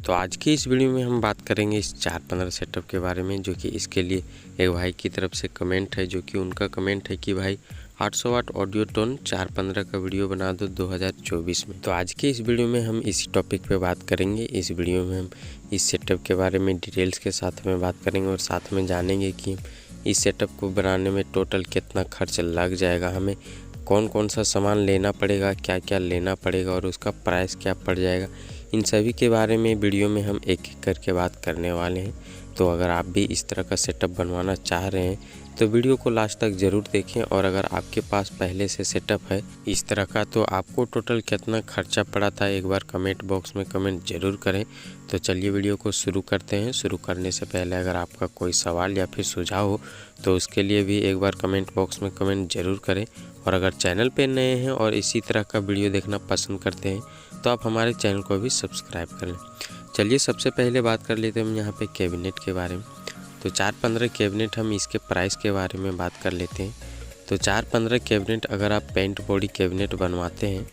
तो आज की इस वीडियो में हम बात करेंगे इस 415 सेटअप के बारे में, जो कि इसके लिए एक भाई की तरफ से कमेंट है, जो कि उनका कमेंट है कि भाई 800 वाट ऑडियो टोन 415 का वीडियो बना दो 2024 में। तो आज के इस वीडियो में हम इसी टॉपिक पे बात करेंगे। इस वीडियो में हम इस सेटअप के बारे में डिटेल्स के साथ में बात करेंगे और साथ में जानेंगे कि इस सेटअप को बनाने में टोटल कितना खर्च लग जाएगा, हमें कौन कौन सा सामान लेना पड़ेगा, क्या क्या लेना पड़ेगा और उसका प्राइस क्या पड़ जाएगा। इन सभी के बारे में वीडियो में हम एक एक करके बात करने वाले हैं। तो अगर आप भी इस तरह का सेटअप बनवाना चाह रहे हैं तो वीडियो को लास्ट तक ज़रूर देखें। और अगर आपके पास पहले से सेटअप है इस तरह का तो आपको टोटल कितना खर्चा पड़ा था एक बार कमेंट बॉक्स में कमेंट ज़रूर करें। तो चलिए वीडियो को शुरू करते हैं। शुरू करने से पहले अगर आपका कोई सवाल या फिर सुझाव हो तो उसके लिए भी एक बार कमेंट बॉक्स में कमेंट ज़रूर करें। और अगर चैनल पे नए हैं और इसी तरह का वीडियो देखना पसंद करते हैं तो आप हमारे चैनल को भी सब्सक्राइब कर लें। चलिए सबसे पहले बात कर लेते हैं हम यहाँ पे कैबिनेट के बारे में। तो 415 कैबिनेट, हम इसके प्राइस के बारे में बात कर लेते हैं। तो 415 कैबिनेट अगर आप पेंट बॉडी कैबिनेट बनवाते हैं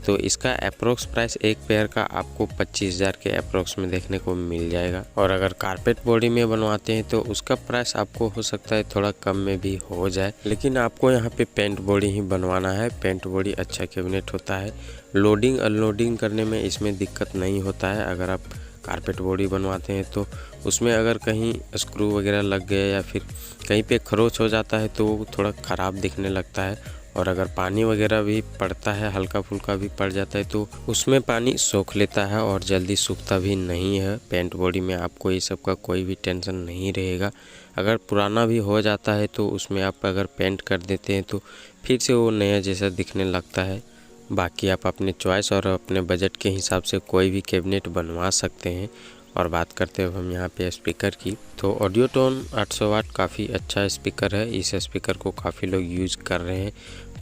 तो इसका अप्रोक्स प्राइस एक पेयर का आपको 25,000 के अप्रोक्स में देखने को मिल जाएगा। और अगर कारपेट बॉडी में बनवाते हैं तो उसका प्राइस आपको हो सकता है थोड़ा कम में भी हो जाए, लेकिन आपको यहाँ पे पेंट बॉडी ही बनवाना है। पेंट बॉडी अच्छा कैबिनेट होता है, लोडिंग अनलोडिंग करने में इसमें दिक्कत नहीं होता है। अगर आप कारपेट बॉडी बनवाते हैं तो उसमें अगर कहीं स्क्रू वगैरह लग गए या फिर कहीं पे खरोच हो जाता है तो वो थोड़ा ख़राब दिखने लगता है। और अगर पानी वगैरह भी पड़ता है, हल्का फुल्का भी पड़ जाता है तो उसमें पानी सोख लेता है और जल्दी सूखता भी नहीं है। पेंट बॉडी में आपको ये सब का कोई भी टेंशन नहीं रहेगा। अगर पुराना भी हो जाता है तो उसमें आप अगर पेंट कर देते हैं तो फिर से वो नया जैसा दिखने लगता है। बाकी आप अपने चॉइस और अपने बजट के हिसाब से कोई भी कैबिनेट बनवा सकते हैं। और बात करते हैं हम यहाँ पे स्पीकर की। तो ऑडियो टोन 800 वाट काफ़ी अच्छा स्पीकर है। इस स्पीकर को काफ़ी लोग यूज़ कर रहे हैं,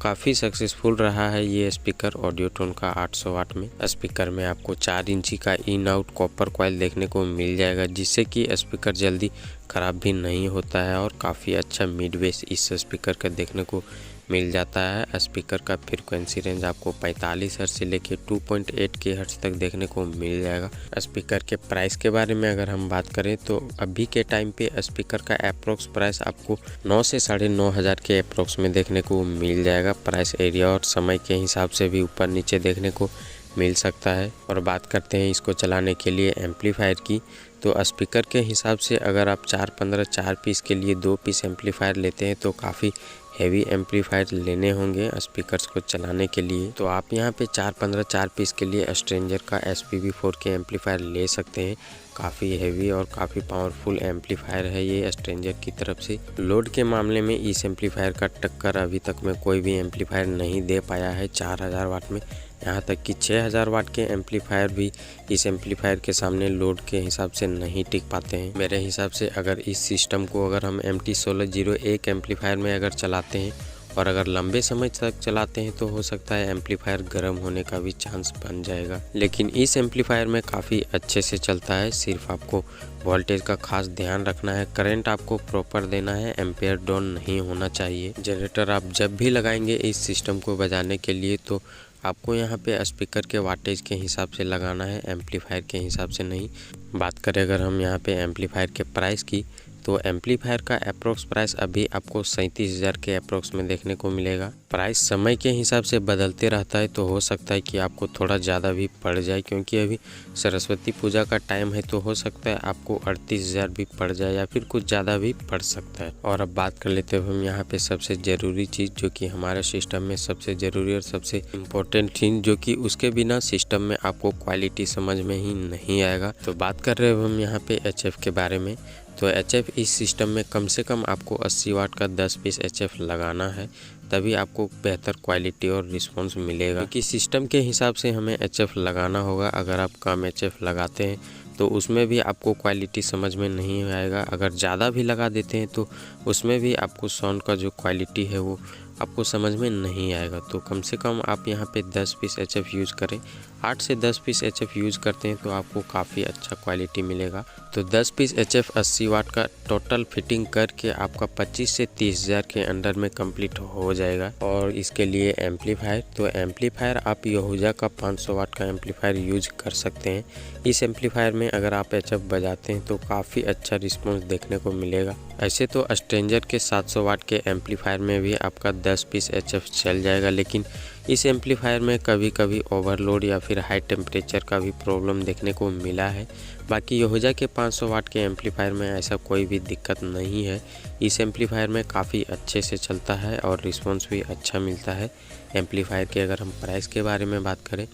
काफ़ी सक्सेसफुल रहा है ये स्पीकर ऑडियो टोन का 800 वाट में। स्पीकर में आपको 4 इंची का इन आउट कॉपर कॉइल देखने को मिल जाएगा, जिससे कि स्पीकर जल्दी ख़राब भी नहीं होता है। और काफ़ी अच्छा मिड बेस इस स्पीकर का देखने को मिल जाता है। स्पीकर का फ्रीक्वेंसी रेंज आपको 45 हर्ट्ज से लेके 2.8 के हर्ट्ज तक देखने को मिल जाएगा। स्पीकर के प्राइस के बारे में अगर हम बात करें तो अभी के टाइम पे स्पीकर का अप्रोक्स प्राइस आपको 9 से 9,500 के अप्रोक्स में देखने को मिल जाएगा। प्राइस एरिया और समय के हिसाब से भी ऊपर नीचे देखने को मिल सकता है। और बात करते हैं इसको चलाने के लिए एम्पलीफायर की। तो स्पीकर के हिसाब से अगर आप 415 4 पीस के लिए 2 पीस एम्पलीफायर लेते हैं तो काफ़ी हेवी एम्पलीफायर लेने होंगे स्पीकर्स को चलाने के लिए। तो आप यहाँ पे 415 4 पीस के लिए स्ट्रेंजर का SPV4 के एम्पलीफायर ले सकते हैं। काफ़ी हेवी और काफ़ी पावरफुल एम्पलीफायर है ये स्ट्रेंजर की तरफ से। लोड के मामले में इस एम्पलीफायर का टक्कर अभी तक में कोई भी एम्पलीफायर नहीं दे पाया है 4000 वाट में। यहाँ तक कि 6000 वाट के एम्पलीफायर भी इस एम्पलीफायर के सामने लोड के हिसाब से नहीं टिक पाते हैं। मेरे हिसाब से अगर इस सिस्टम को अगर हम MT1601 एम्पलीफायर में अगर चलाते हैं और अगर लंबे समय तक चलाते हैं तो हो सकता है एम्पलीफायर गर्म होने का भी चांस बन जाएगा। लेकिन इस एम्पलीफायर में काफ़ी अच्छे से चलता है। सिर्फ आपको वोल्टेज का खास ध्यान रखना है, करंट आपको प्रॉपर देना है, एम्पेयर डाउन नहीं होना चाहिए। जनरेटर आप जब भी लगाएंगे इस सिस्टम को बजाने के लिए तो आपको यहाँ पे स्पीकर के वाटेज के हिसाब से लगाना है, एम्पलीफायर के हिसाब से नहीं। बात करें अगर हम यहाँ पे एम्पलीफायर के प्राइस की तो एम्पलीफायर का अप्रोक्स प्राइस अभी आपको 37,000 के अप्रोक्स में देखने को मिलेगा। प्राइस समय के हिसाब से बदलते रहता है तो हो सकता है कि आपको थोड़ा ज़्यादा भी पड़ जाए, क्योंकि अभी सरस्वती पूजा का टाइम है तो हो सकता है आपको 38,000 भी पड़ जाए या फिर कुछ ज़्यादा भी पड़ सकता है। और अब बात कर लेते हैं हम यहाँ पे सबसे ज़रूरी चीज़, जो कि हमारे सिस्टम में सबसे ज़रूरी और सबसे इम्पोर्टेंट चीज़, जो कि उसके बिना सिस्टम में आपको क्वालिटी समझ में ही नहीं आएगा। तो बात कर रहे हैं हम यहाँ पे HF के बारे में। तो HF इस सिस्टम में कम से कम आपको 80 वाट का 10 पीस HF लगाना है, तभी आपको बेहतर क्वालिटी और रिस्पांस मिलेगा। क्योंकि सिस्टम के हिसाब से हमें HF लगाना होगा। अगर आप कम HF लगाते हैं तो उसमें भी आपको क्वालिटी समझ में नहीं आएगा। अगर ज़्यादा भी लगा देते हैं तो उसमें भी आपको साउंड का जो क्वालिटी है वो आपको समझ में नहीं आएगा। तो कम से कम आप यहाँ पे 10 पीस HF यूज़ करें। 8 से 10 पीस HF यूज़ करते हैं तो आपको काफ़ी अच्छा क्वालिटी मिलेगा। तो 10 पीस HF 80 वाट का टोटल फिटिंग करके आपका 25 से 30 हज़ार के अंडर में कंप्लीट हो जाएगा। और इसके लिए एम्पलीफायर, तो एम्पलीफायर आप यहूजा का 500 वाट का एम्पलीफायर यूज कर सकते हैं। इस एम्पलीफायर में अगर आप HF बजाते हैं तो काफ़ी अच्छा रिस्पॉन्स देखने को मिलेगा। ऐसे तो स्ट्रेंजर के 700 वाट के एम्पलीफायर में भी आपका 10 पीस HF चल जाएगा, लेकिन इस एम्पलीफायर में कभी कभी ओवरलोड या फिर हाई टेम्परेचर का भी प्रॉब्लम देखने को मिला है। बाकी यहूजा के 500 वाट के एम्पलीफायर में ऐसा कोई भी दिक्कत नहीं है। इस एम्पलीफायर में काफ़ी अच्छे से चलता है और रिस्पॉन्स भी अच्छा मिलता है। एम्पलीफायर के अगर हम प्राइस के बारे में बात करें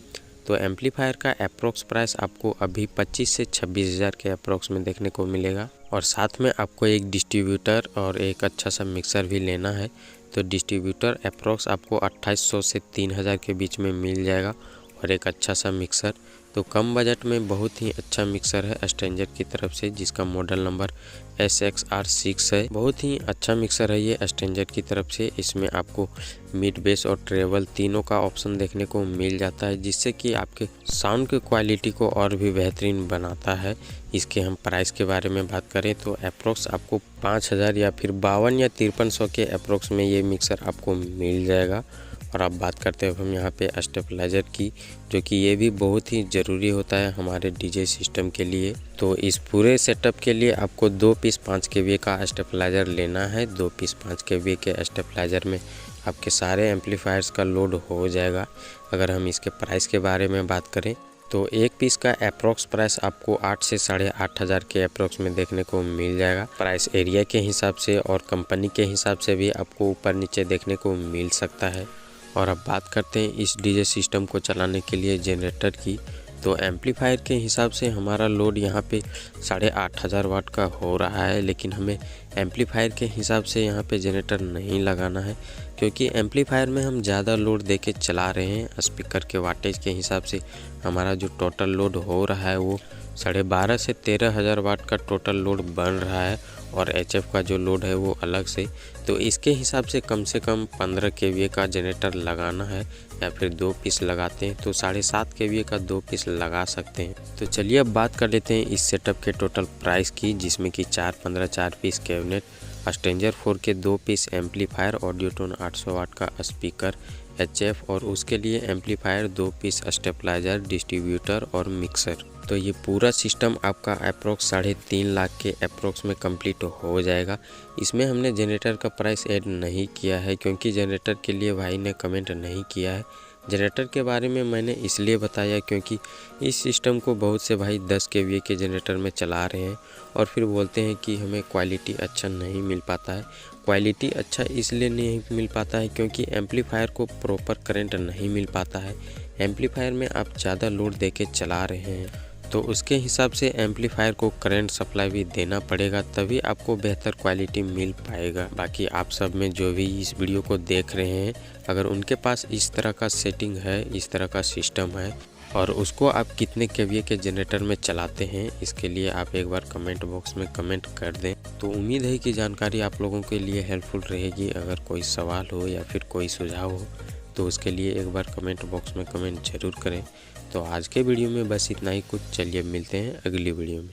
तो एम्पलीफायर का अप्रोक्स प्राइस आपको अभी 25 से 26 हज़ार के अप्रोक्स में देखने को मिलेगा। और साथ में आपको एक डिस्ट्रीब्यूटर और एक अच्छा सा मिक्सर भी लेना है। तो डिस्ट्रीब्यूटर अप्रोक्स आपको 2800 से 3000 के बीच में मिल जाएगा और एक अच्छा सा मिक्सर। तो कम बजट में बहुत ही अच्छा मिक्सर है स्ट्रेंजर की तरफ से, जिसका मॉडल नंबर SXR6 है। बहुत ही अच्छा मिक्सर है ये स्ट्रेंजर की तरफ से। इसमें आपको मिड बेस और ट्रेवल तीनों का ऑप्शन देखने को मिल जाता है, जिससे कि आपके साउंड की क्वालिटी को और भी बेहतरीन बनाता है। इसके हम प्राइस के बारे में बात करें तो अप्रोक्स आपको 5000 या फिर 52 या 5300 के अप्रोक्स में ये मिक्सर आपको मिल जाएगा। और अब बात करते हैं हम यहाँ पे स्टेबलाइज़र की, जो कि ये भी बहुत ही ज़रूरी होता है हमारे DJ सिस्टम के लिए। तो इस पूरे सेटअप के लिए आपको 2 पीस 5 kVA का स्टेबलाइज़र लेना है। 2 पीस 5 kVA के स्टेबलाइज़र में आपके सारे एम्पलीफायर्स का लोड हो जाएगा। अगर हम इसके प्राइस के बारे में बात करें तो एक पीस का अप्रोक्स प्राइस आपको 8 से 8.5 हज़ार के अप्रोक्स में देखने को मिल जाएगा। प्राइस एरिया के हिसाब से और कंपनी के हिसाब से भी आपको ऊपर नीचे देखने को मिल सकता है। और अब बात करते हैं इस DJ सिस्टम को चलाने के लिए जनरेटर की। तो एम्पलीफायर के हिसाब से हमारा लोड यहाँ पे 8500 वाट का हो रहा है, लेकिन हमें एम्पलीफायर के हिसाब से यहाँ पे जनरेटर नहीं लगाना है, क्योंकि एम्पलीफायर में हम ज़्यादा लोड देके चला रहे हैं। स्पीकर के वाटेज के हिसाब से हमारा जो टोटल लोड हो रहा है वो 12.5 से 13,000 वाट का टोटल लोड बन रहा है। और HF का जो लोड है वो अलग से। तो इसके हिसाब से कम 15 kVA का जनरेटर लगाना है, या फिर 2 पीस लगाते हैं तो 7.5 kVA का 2 पीस लगा सकते हैं। तो चलिए अब बात कर लेते हैं इस सेटअप के टोटल प्राइस की, जिसमें कि 4 पीस कैबिनेट, स्ट्रेंजर 4 के 2 पीस एम्पलीफायर, ऑडियोटोन 800 वाट का स्पीकर HF, और उसके लिए एम्पलीफायर 2 पीस स्टेबलाइज़र, डिस्ट्रीब्यूटर और मिक्सर। तो ये पूरा सिस्टम आपका अप्रोक्स 3.5 लाख के अप्रोक्स में कंप्लीट हो जाएगा। इसमें हमने जनरेटर का प्राइस ऐड नहीं किया है, क्योंकि जनरेटर के लिए भाई ने कमेंट नहीं किया है। जनरेटर के बारे में मैंने इसलिए बताया क्योंकि इस सिस्टम को बहुत से भाई 10 kVA के जनरेटर में चला रहे हैं और फिर बोलते हैं कि हमें क्वालिटी अच्छा नहीं मिल पाता है। क्वालिटी अच्छा इसलिए नहीं मिल पाता है क्योंकि एम्पलीफायर को प्रॉपर करंट नहीं मिल पाता है। एम्पलीफायर में आप ज़्यादा लोड देके चला रहे हैं, तो उसके हिसाब से एम्पलीफायर को करंट सप्लाई भी देना पड़ेगा, तभी आपको बेहतर क्वालिटी मिल पाएगा। बाकी आप सब में जो भी इस वीडियो को देख रहे हैं, अगर उनके पास इस तरह का सेटिंग है, इस तरह का सिस्टम है, और उसको आप कितने kVA के जनरेटर में चलाते हैं, इसके लिए आप एक बार कमेंट बॉक्स में कमेंट कर दें। तो उम्मीद है कि जानकारी आप लोगों के लिए हेल्पफुल रहेगी। अगर कोई सवाल हो या फिर कोई सुझाव हो तो उसके लिए एक बार कमेंट बॉक्स में कमेंट ज़रूर करें। तो आज के वीडियो में बस इतना ही कुछ। चलिए मिलते हैं अगली वीडियो में।